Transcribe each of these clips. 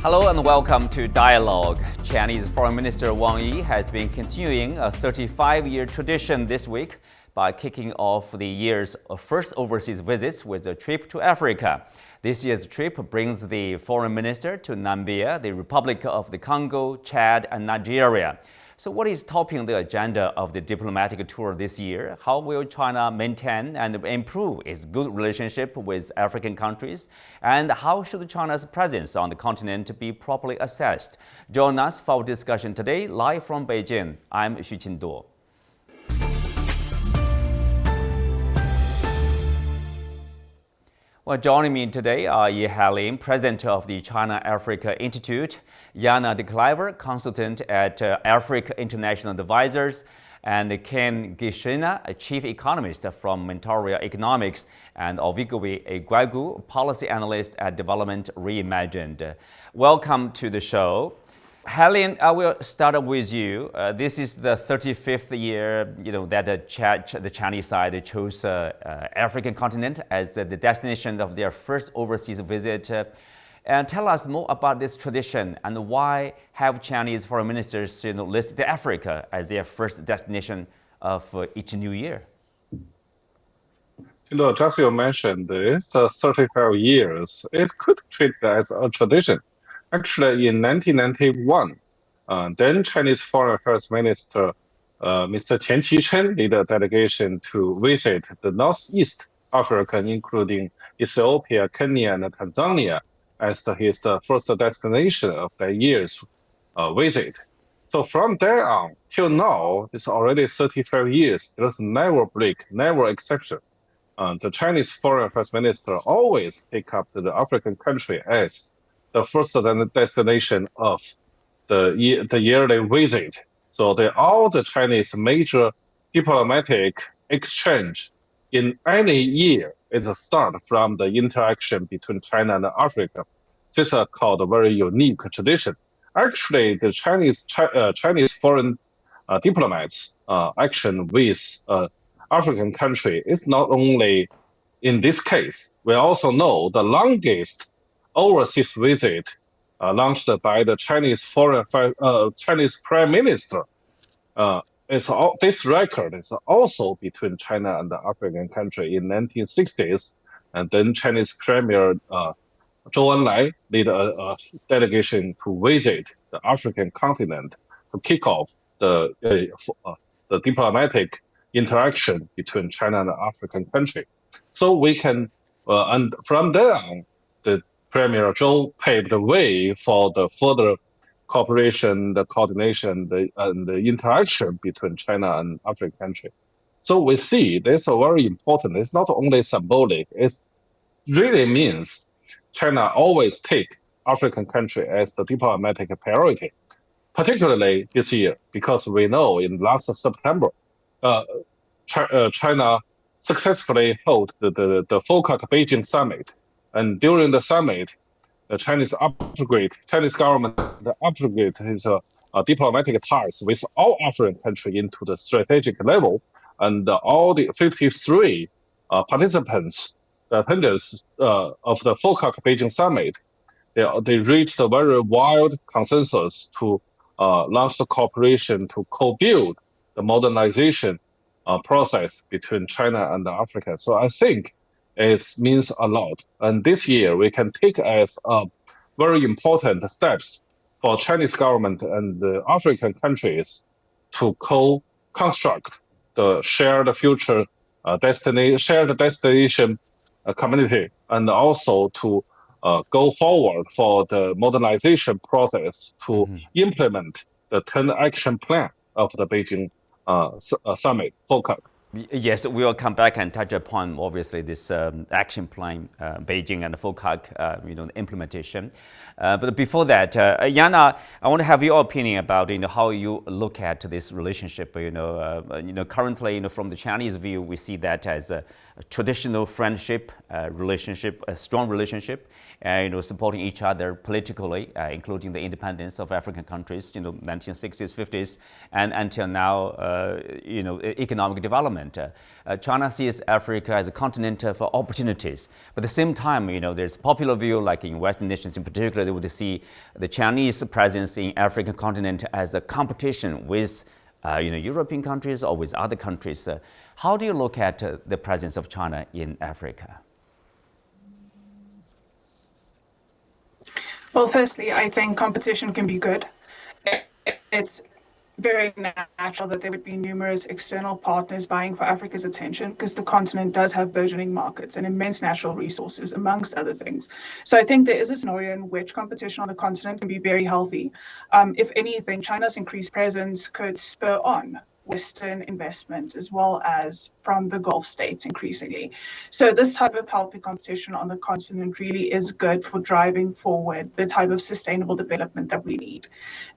Hello and welcome to Dialogue. Chinese Foreign Minister Wang Yi has been continuing a 35-year tradition this week by kicking off the year's first overseas visits with a trip to Africa. This year's trip brings the foreign minister to Namibia, the Republic of the Congo, Chad, and Nigeria. So what is topping the agenda of the diplomatic tour this year? How will China maintain and improve its good relationship with African countries? And how should China's presence on the continent be properly assessed? Join us for our discussion today, live from Beijing. I'm Gichinga. Well, joining me today are Ye Hailin, president of the China-Africa Institute, Jana De Kluiver, consultant at Africa International Advisors, and Gichinga, a chief economist from Mentoria Economics, and Ovigwe Eguegu, policy analyst at Development Reimagined. Welcome to the show. Hailin, I will start with you. This is the 35th year, that the Chinese side chose African continent as the destination of their first overseas visit. And tell us more about this tradition and why have Chinese foreign ministers listed Africa as their first destination of each new year? Just you mentioned, it's 35 years. It could treat as a tradition. Actually, in 1991, then Chinese Foreign Affairs Minister Mr. Qian Qichen led a delegation to visit the Northeast Africa, including Ethiopia, Kenya, and Tanzania, as his first destination of that year's visit. So from there on till now, it's already 35 years. There's never break, never exception. The Chinese Foreign Affairs Minister always pick up the African country as the first destination of the yearly visit. So all the Chinese major diplomatic exchange in any year is a start from the interaction between China and Africa. This is called a very unique tradition. Actually, the Chinese foreign diplomats' action with African country is not only in this case. We also know the longest overseas visit launched by the Chinese Prime Minister. This record is also between China and the African country in 1960s, and then Chinese Premier Zhou Enlai led a delegation to visit the African continent to kick off the diplomatic interaction between China and the African country. So we can, and from there on, the Premier Zhou paved the way for the further cooperation, the coordination, and the interaction between China and African country. So we see this is very important. It's not only symbolic. It really means China always take African country as the diplomatic priority, particularly this year, because we know in last September, China successfully held the FOCAC Beijing summit, and during the summit, the Chinese government upgrade his diplomatic ties with all African countries into the strategic level, and all the 53 participants, the attendants of the FOCAC Beijing summit, they reached a very wide consensus to launch the cooperation to co-build the modernization process between China and Africa. So I think it means a lot. And this year we can take as very important steps for Chinese government and the African countries to co-construct the shared future shared destination community, and also to go forward for the modernization process to implement the 10 action plan of the Beijing summit FOCAC. Yes, we will come back and touch upon obviously this action plan, Beijing and the FOCAC, implementation. But before that, Jana, I want to have your opinion about how you look at this relationship. Currently, from the Chinese view, we see that as a traditional friendship relationship, a strong relationship, supporting each other politically, including the independence of African countries, 1960s, 50s, and until now, economic development. China sees Africa as a continent for opportunities. But at the same time, there's popular view, like in Western nations in particular, they would see the Chinese presence in African continent as a competition with European countries or with other countries. How do you look at the presence of China in Africa? Well, firstly, I think competition can be good. It's very natural that there would be numerous external partners vying for Africa's attention because the continent does have burgeoning markets and immense natural resources, amongst other things. So I think there is a scenario in which competition on the continent can be very healthy. If anything, China's increased presence could spur on Western investment as well as from the Gulf states increasingly. So this type of healthy competition on the continent really is good for driving forward the type of sustainable development that we need.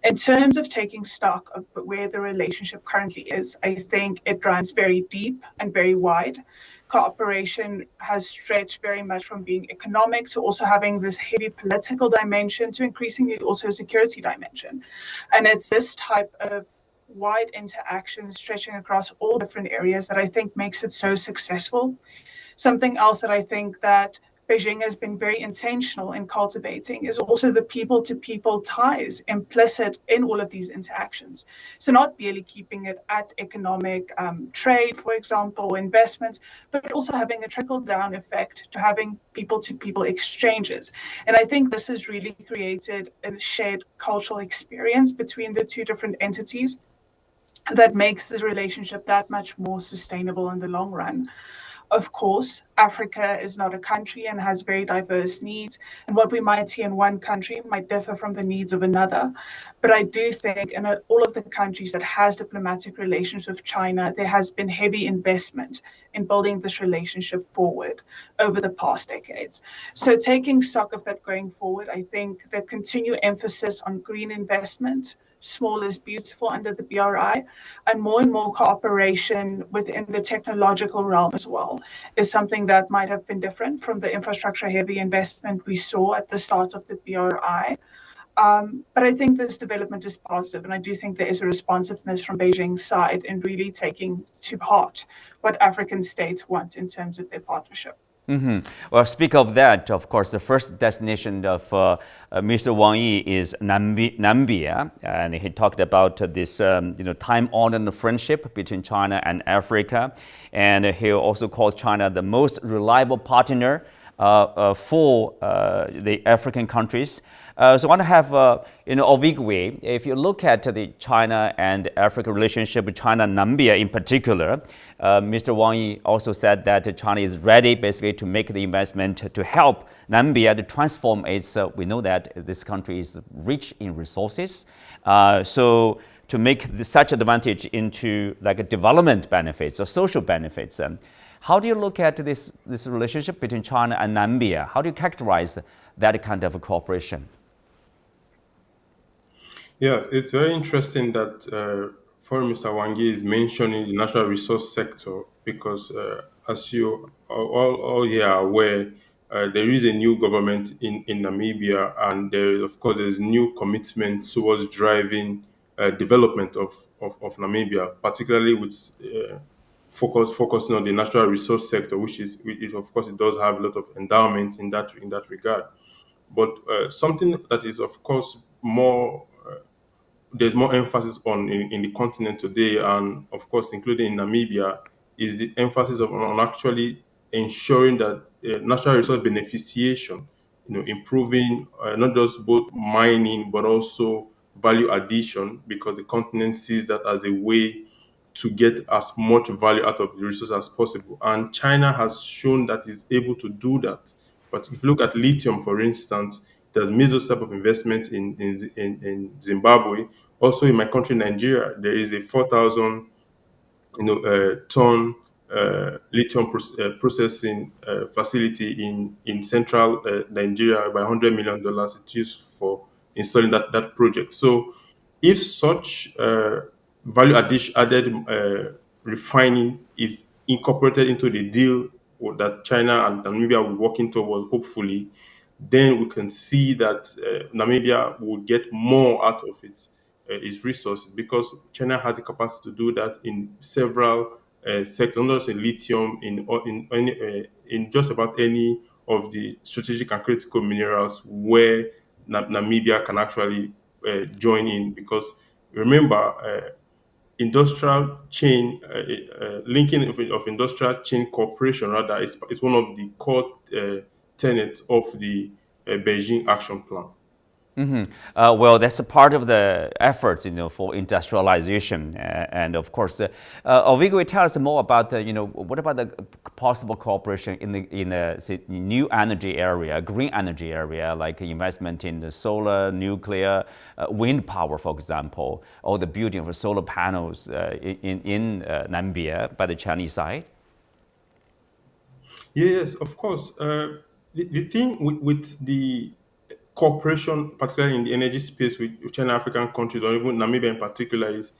In terms of taking stock of where the relationship currently is, I think it runs very deep and very wide. Cooperation has stretched very much from being economic to also having this heavy political dimension to increasingly also a security dimension. And it's this type of wide interaction stretching across all different areas that I think makes it so successful. Something else that I think that Beijing has been very intentional in cultivating is also the people-to-people ties implicit in all of these interactions. So not merely keeping it at economic trade, for example, investments, but also having a trickle-down effect to having people-to-people exchanges. And I think this has really created a shared cultural experience between the two different entities that makes the relationship that much more sustainable in the long run. Of course, Africa is not a country and has very diverse needs, and what we might see in one country might differ from the needs of another. But I do think in all of the countries that has diplomatic relations with China, there has been heavy investment in building this relationship forward over the past decades. So taking stock of that going forward, I think the continued emphasis on green investment, small is beautiful under the BRI, and more cooperation within the technological realm as well is something that might have been different from the infrastructure heavy investment we saw at the start of the BRI. But I think this development is positive, and I do think there is a responsiveness from Beijing's side in really taking to heart what African states want in terms of their partnership. Mm-hmm. Well, speak of that, of course, the first destination of Mr. Wang Yi is Namibia, and he talked about this, time-honored friendship between China and Africa, and he also calls China the most reliable partner for the African countries. So I want to have, Ovigwe, if you look at the China and Africa relationship, China and Namibia in particular, Mr. Wang Yi also said that China is ready basically to make the investment to help Namibia to transform its, we know that this country is rich in resources. So to make such advantage into like development benefits or social benefits. How do you look at this relationship between China and Namibia? How do you characterize that kind of cooperation? Yes, it's very interesting that Foreign Minister Wang Yi is mentioning the natural resource sector because, as you all here are aware, there is a new government in Namibia, and there's new commitment towards driving development of Namibia, particularly with focusing on the natural resource sector, which of course it does have a lot of endowment in that regard. But something that is of course there's more emphasis on in the continent today, and of course, including in Namibia, is the emphasis on actually ensuring that natural resource beneficiation, improving not just both mining but also value addition, because the continent sees that as a way to get as much value out of the resource as possible. And China has shown that it's able to do that. But if you look at lithium, for instance, it has made those type of investments in Zimbabwe. Also in my country, Nigeria, there is a 4,000 ton lithium processing facility in central Nigeria by $100 million. It's used for installing that project. So if such value added refining is incorporated into the deal that China and Namibia will be working towards, hopefully, then we can see that Namibia will get more out of its resources, because China has the capacity to do that in several sectors, not just in lithium, in just about any of the strategic and critical minerals where Namibia can actually join in. Because remember, industrial chain linking of industrial chain cooperation rather is one of the core tenets of the Beijing Action Plan. Well, that's a part of the efforts, for industrialization, and of course, Ovigwe, tell us more about what about the possible cooperation in the say, new energy area, green energy area, like investment in the solar, nuclear, wind power, for example, or the building of solar panels in Namibia by the Chinese side. Yes, of course. The thing with the cooperation, particularly in the energy space with China African countries or even Namibia in particular, is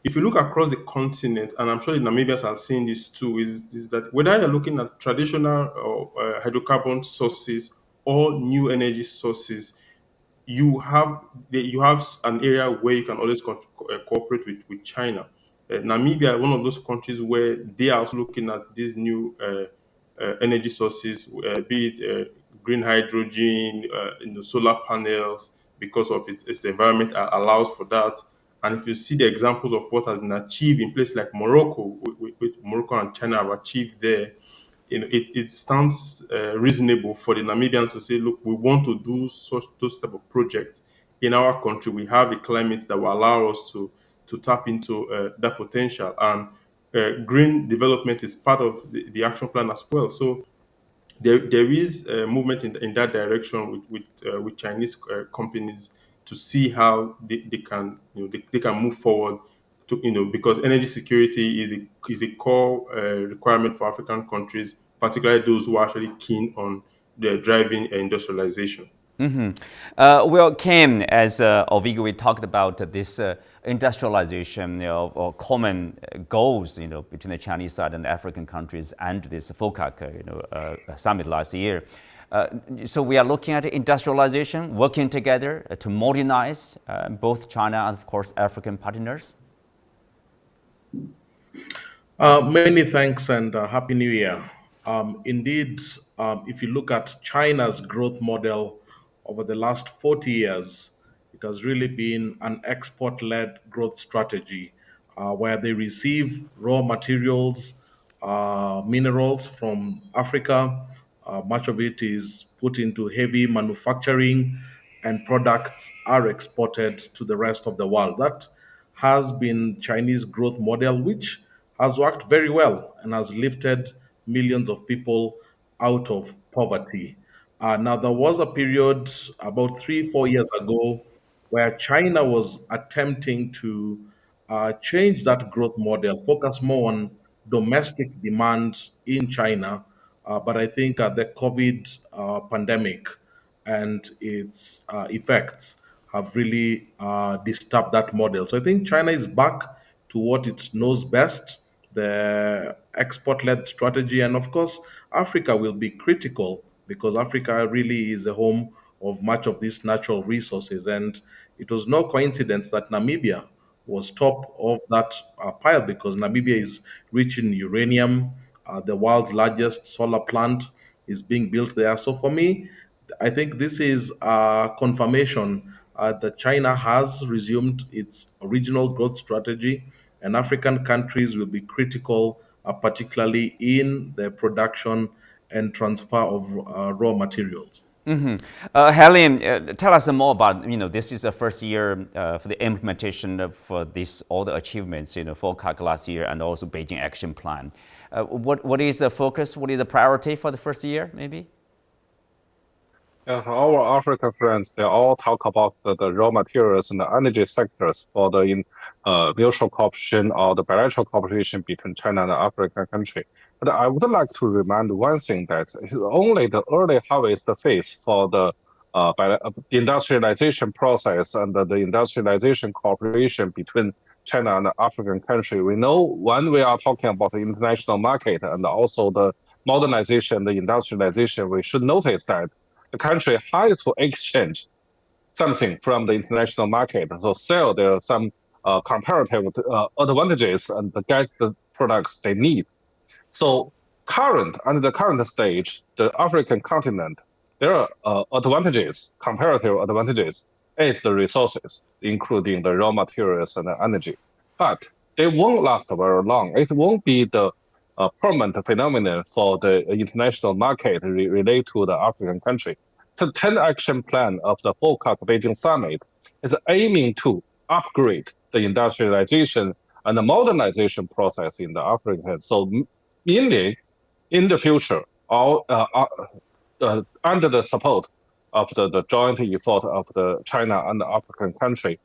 if you look across the continent, and I'm sure the Namibians are seeing this too, is that whether you're looking at traditional or hydrocarbon sources or new energy sources, you have an area where you can always cooperate with China. Namibia, one of those countries where they are also looking at these new energy sources, be it green hydrogen, solar panels, because of its environment allows for that. And if you see the examples of what has been achieved in places like Morocco, with Morocco and China have achieved there, it stands reasonable for the Namibians to say, look, we want to do those type of projects in our country. We have a climate that will allow us to tap into that potential, and green development is part of the action plan as well. So there is movement in that direction with Chinese companies to see how they can they can move forward to because energy security is a core requirement for African countries, particularly those who are actually keen on the driving industrialization. Well, Ken, as Ovigwe talked about this industrialization, or common goals, between the Chinese side and the African countries, and this FOCAC, summit last year. So we are looking at industrialization, working together to modernize both China and, of course, African partners. Many thanks and Happy New Year. Indeed, if you look at China's growth model over the last 40 years, it has really been an export led growth strategy where they receive raw materials, minerals from Africa. Much of it is put into heavy manufacturing, and products are exported to the rest of the world. That has been Chinese growth model, which has worked very well and has lifted millions of people out of poverty. Now, there was a period about 3, 4 years ago where China was attempting to change that growth model, focus more on domestic demand in China. But I think the COVID pandemic and its effects have really disturbed that model. So I think China is back to what it knows best, the export led strategy. And of course, Africa will be critical because Africa really is the home of much of these natural resources. And it was no coincidence that Namibia was top of that pile because Namibia is rich in uranium. The world's largest solar plant is being built there. So for me, I think this is a confirmation that China has resumed its original growth strategy, and African countries will be critical, particularly in the production and transfer of raw materials. Hailin, tell us more about, this is the first year for the implementation of this, all the achievements, for CAC last year and also Beijing Action Plan. What is the focus? What is the priority for the first year, maybe? Yeah, our African friends, they all talk about the raw materials and the energy sectors for the mutual cooperation or the bilateral cooperation between China and the African country. But I would like to remind one thing that it's only the early harvest phase for the industrialization process and the industrialization cooperation between China and the African country. We know when we are talking about the international market and also the modernization, the industrialization, we should notice that the country has to exchange something from the international market, so sell there some comparative advantages and get the products they need. So under the current stage, the African continent, there are advantages, comparative advantages, is the resources, including the raw materials and the energy. But they won't last very long. It won't be the permanent phenomenon for the international market related to the African country. The 10 action plan of the FOCAC Beijing summit is aiming to upgrade the industrialization and the modernization process in the African. So mainly in the future, under the support of the joint effort of the China and the African country,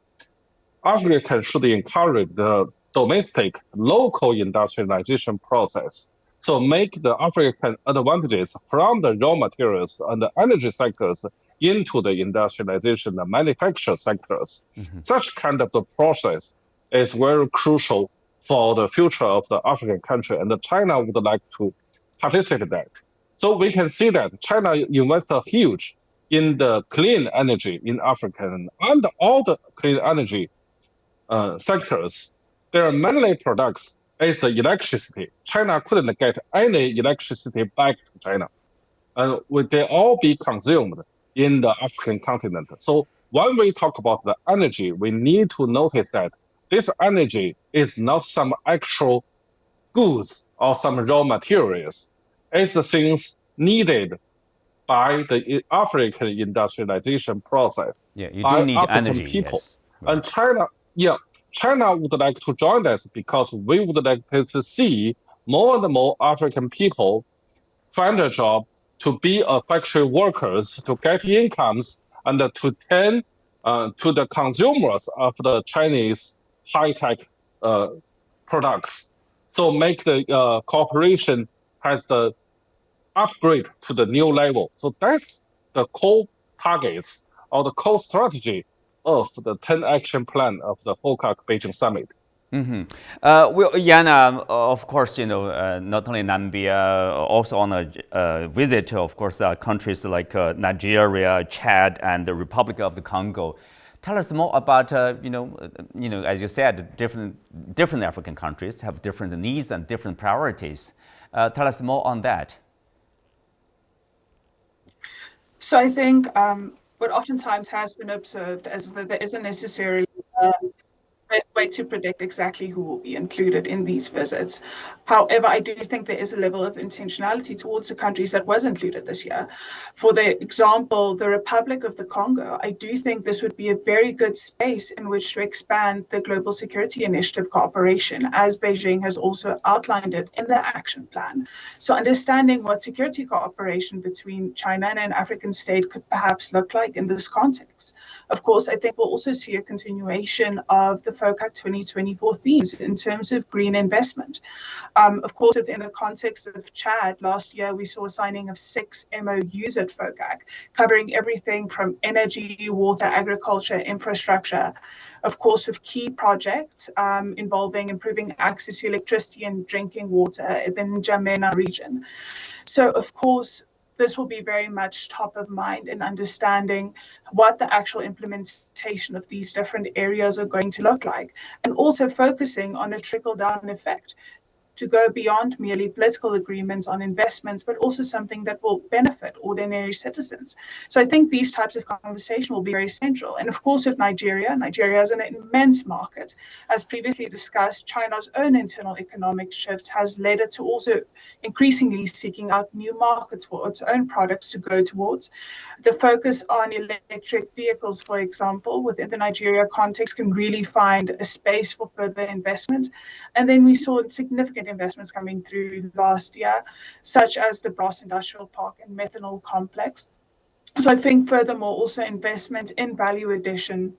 Africa should encourage the domestic local industrialization process. So make the African advantages from the raw materials and the energy sectors into the industrialization and manufacture sectors. Such kind of the process is very crucial for the future of the African country, and China would like to participate in that. So we can see that China invests huge in the clean energy in Africa, and all the clean energy sectors. There are mainly products is the electricity. China couldn't get any electricity back to China, and they all be consumed in the African continent. So when we talk about the energy, we need to notice that this energy is not some actual goods or some raw materials. It's the things needed by the African industrialization process. Yeah, you by do need African energy, people. yes. Right. And China would like to join us because we would like to see more and more African people find a job to be a factory workers, to get incomes, and to tend to the consumers of the Chinese high-tech products. So make the cooperation has the upgrade to the new level. So that's the core targets or the core strategy of the 10 action plan of the FOCAC Beijing summit. Well, Jana, of course, not only Namibia, also on a visit, of course, countries like Nigeria, Chad, and the Republic of the Congo. Tell us more about, as you said, different African countries have different needs and different priorities. Tell us more on that. So I think what oftentimes has been observed is that there isn't necessarily best way to predict exactly who will be included in these visits. However, I do think there is a level of intentionality towards the countries that was included this year. For the example, the Republic of the Congo, I do think this would be a very good space in which to expand the Global Security Initiative cooperation, as Beijing has also outlined it in their action plan. So understanding what security cooperation between China and an African state could perhaps look like in this context. Of course, I think we'll also see a continuation of the FOCAC 2024 themes in terms of green investment. Of course, within the context of Chad, last year we saw a signing of 6 MOUs at FOCAC, covering everything from energy, water, agriculture, infrastructure, of course, with key projects involving improving access to electricity and drinking water in the N'Djamena region. So, of course, this will be very much top of mind in understanding what the actual implementation of these different areas are going to look like, and also focusing on a trickle-down effect to go beyond merely political agreements on investments, but also something that will benefit ordinary citizens. So I think these types of conversation will be very central. And of course, with Nigeria is an immense market. As previously discussed, China's own internal economic shifts has led it to also increasingly seeking out new markets for its own products to go towards. The focus on electric vehicles, for example, within the Nigeria context can really find a space for further investment. And then we saw significant investments coming through last year, such as the Brass Industrial Park and methanol complex. So I think furthermore, also investment in value addition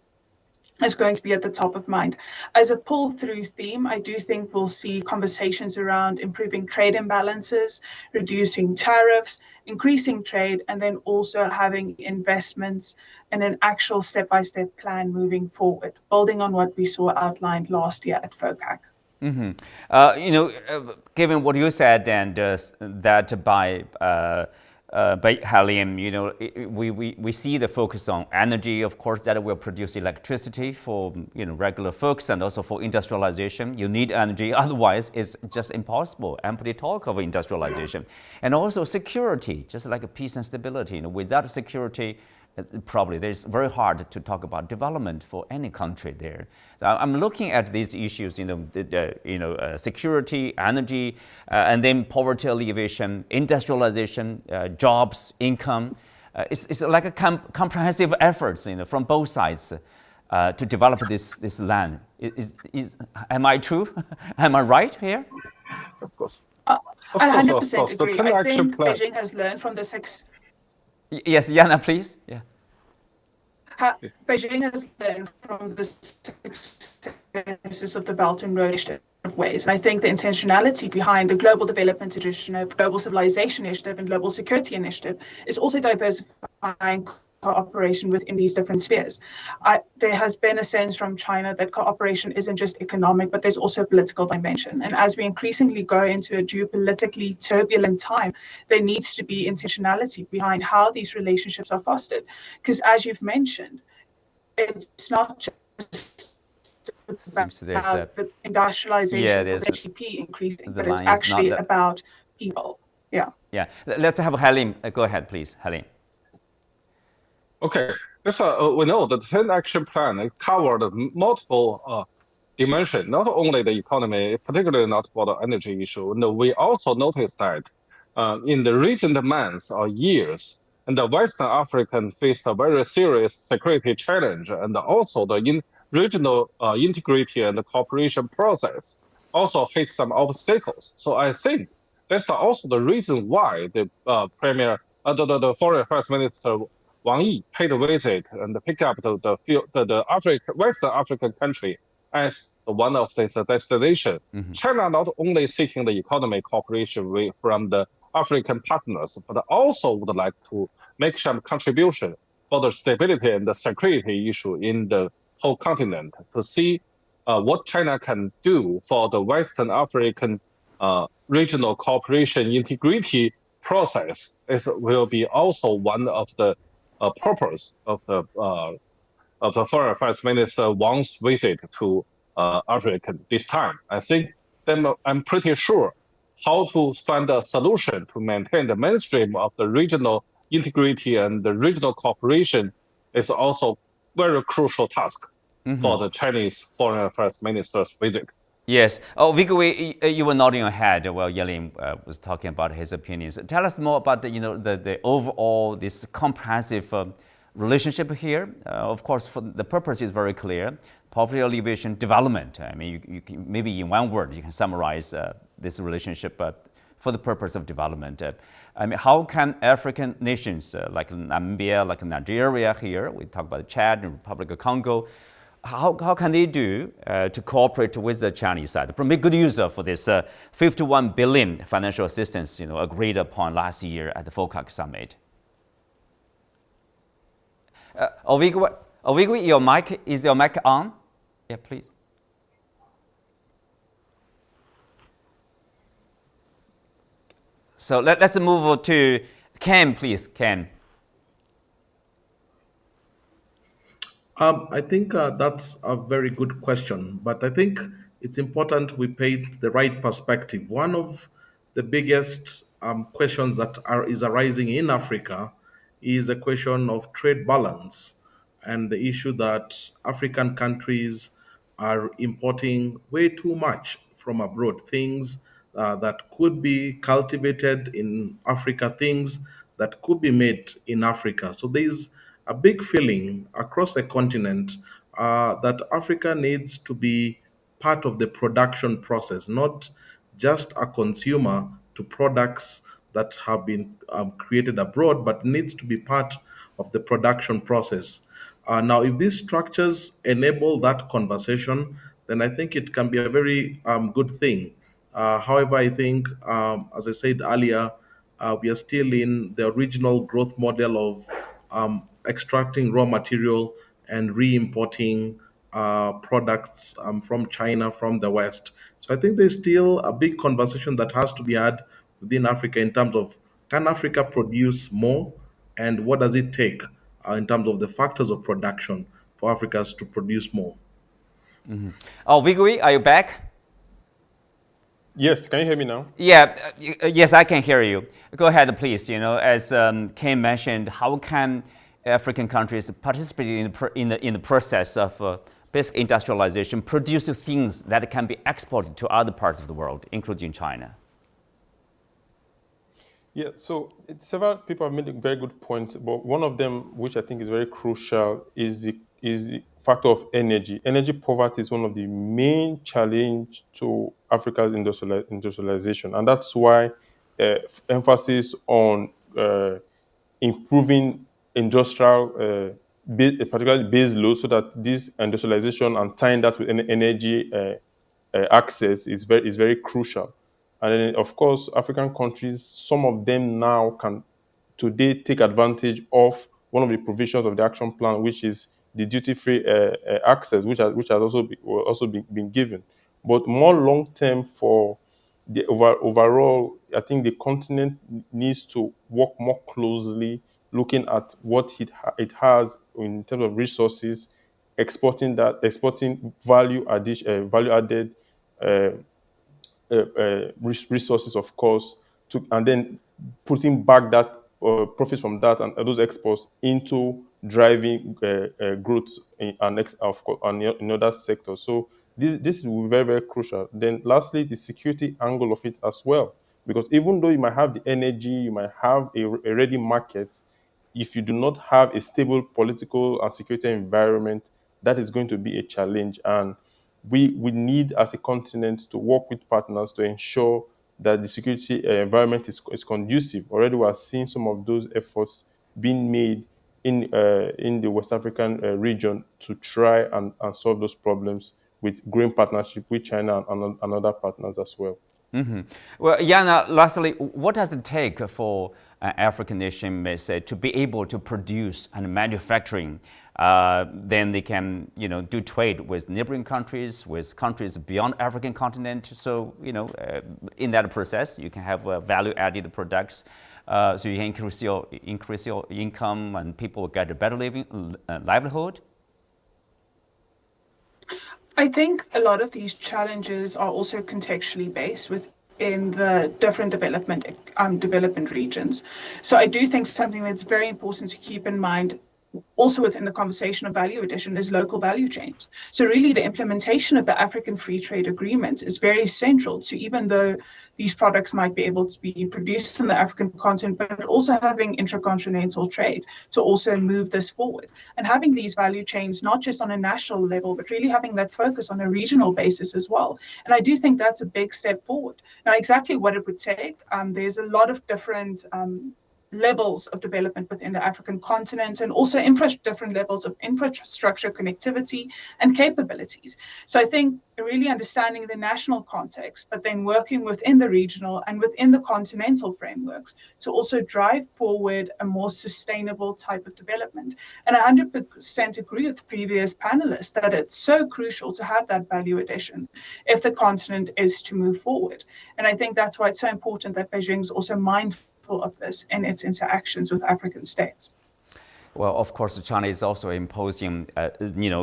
is going to be at the top of mind. As a pull-through theme, I do think we'll see conversations around improving trade imbalances, reducing tariffs, increasing trade, and then also having investments and an actual step-by-step plan moving forward, building on what we saw outlined last year at FOCAC. Given what you said, and that by But Hailin, we see the focus on energy, of course, that will produce electricity for regular folks and also for industrialization. You need energy, otherwise it's just impossible. Empty talk of industrialization, and also security, just like a peace and stability. Without security, probably it's very hard to talk about development for any country there. So I'm looking at these issues, security, energy, and then poverty alleviation, industrialization, jobs, income. It's like a comprehensive efforts, from both sides to develop this land. Am I true? Am I right here? Of course. I Of course, 100% the agree. 10 I action think plan. Beijing has learned from the Yes, Jana, please. Yeah. Beijing has learned from the successes of the Belt and Road Initiative ways. And I think the intentionality behind the Global Development Initiative, Global Civilization Initiative, and Global Security Initiative is also diversifying cooperation within these different spheres. There has been a sense from China that cooperation isn't just economic, but there's also a political dimension. And as we increasingly go into a geopolitically turbulent time, there needs to be intentionality behind how these relationships are fostered. Because as you've mentioned, it's not just about the industrialization of GDP increasing, but it's actually about people. Yeah. Yeah. Let's have Hailin. Go ahead, please, Hailin. Okay, we know that the 10 action plan it covered multiple dimensions, not only the economy, particularly not for the energy issue. No, we also noticed that in the recent months or years, and the Western African faced a very serious security challenge, and also the regional integrity and the cooperation process also faced some obstacles. So I think that's also the reason why the the Foreign Affairs Minister Wang Yi paid a visit and picked up the Western African country as one of this destination. Mm-hmm. China not only seeking the economic cooperation from the African partners, but also would like to make some contribution for the stability and the security issue in the whole continent to see what China can do for the Western African regional cooperation integrity process will be also one of the purpose of the Foreign Affairs Minister Wang's visit to Africa this time. I think I'm pretty sure how to find a solution to maintain the mainstream of the regional integrity and the regional cooperation is also very crucial task for the Chinese Foreign Affairs Minister's visit. Yes. Ovigwe, you were nodding your head while Ye Hailin was talking about his opinions. Tell us more about the overall this comprehensive relationship here. Of course, the purpose is very clear: poverty alleviation, development. I mean, you can, maybe in one word you can summarize this relationship for the purpose of development. I mean, how can African nations like Namibia, like Nigeria here, we talk about Chad and Republic of Congo, how can they do to cooperate with the Chinese side? Make good use of this 51 billion financial assistance, agreed upon last year at the FOCAC summit. Ovigwe, is your mic on? Yeah, please. So let's move to Ken, please, Ken. I think that's a very good question, but I think it's important we paint the right perspective. One of the biggest questions that is arising in Africa is a question of trade balance and the issue that African countries are importing way too much from abroad, things that could be cultivated in Africa, things that could be made in Africa. So there's a big feeling across the continent that Africa needs to be part of the production process, not just a consumer to products that have been created abroad, but needs to be part of the production process. Now, if these structures enable that conversation, then I think it can be a very good thing. However, I think, as I said earlier, we are still in the original growth model of extracting raw material and re-importing products from China, from the West. So I think there's still a big conversation that has to be had within Africa in terms of Can Africa produce more? And what does it take in terms of the factors of production for Africans to produce more? Oh, Ovigwe, are you back? Yes, can you hear me now? Yeah, yes, I can hear you. Go ahead, please. As Ken mentioned, how can African countries participate in the process of basic industrialization, produce things that can be exported to other parts of the world, including China? Yeah, so several people have made very good points, but one of them, which I think is very crucial, is the factor of energy. Energy poverty is one of the main challenge to Africa's industrialization, and that's why emphasis on improving industrial, particularly base load, so that this industrialization and tying that with energy access is very crucial. And then, of course, African countries, some of them now can today take advantage of one of the provisions of the action plan, which is the duty-free access, which has also been given. But more long-term for the overall, I think the continent needs to work more closely, looking at what it has in terms of resources, exporting value added uh, resources, of course, and then putting back that profits from that and those exports into driving growth of course, in other sectors. So this is very, very crucial. Then lastly, the security angle of it as well, because even though you might have the energy, you might have a ready market, if you do not have a stable political and security environment, that is going to be a challenge. And we need, as a continent, to work with partners to ensure that the security environment is conducive. Already, we are seeing some of those efforts being made in the West African region to try and solve those problems with growing partnership with China and other partners as well. Well, Jana, lastly, what does it take for an African nation, may say, to be able to produce and manufacturing? Then they can, do trade with neighboring countries, with countries beyond African continent. So, in that process, you can have value-added products. So you can increase your income, and people get a better livelihood. I think a lot of these challenges are also contextually based within the different development regions. So I do think something that's very important to keep in mind also within the conversation of value addition is local value chains. So really the implementation of the African Free Trade Agreement is very central to, even though these products might be able to be produced in the African continent, but also having intracontinental trade to also move this forward. And having these value chains, not just on a national level, but really having that focus on a regional basis as well. And I do think that's a big step forward. Now, exactly what it would take, there's a lot of different levels of development within the African continent, and also different levels of infrastructure, connectivity, and capabilities. So I think really understanding the national context, but then working within the regional and within the continental frameworks to also drive forward a more sustainable type of development. And I 100% agree with previous panelists that it's so crucial to have that value addition if the continent is to move forward. And I think that's why it's so important that Beijing is also mindful of this in its interactions with African states. Well, of course, China is also imposing,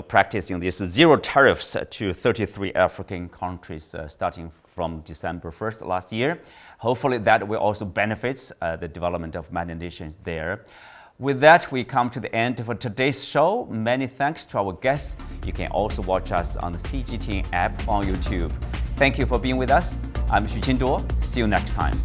practicing these zero tariffs to 33 African countries starting from December 1st last year. Hopefully that will also benefit the development of many nations there. With that, we come to the end of today's show. Many thanks to our guests. You can also watch us on the CGTN app on YouTube. Thank you for being with us. I'm Gichinga. See you next time.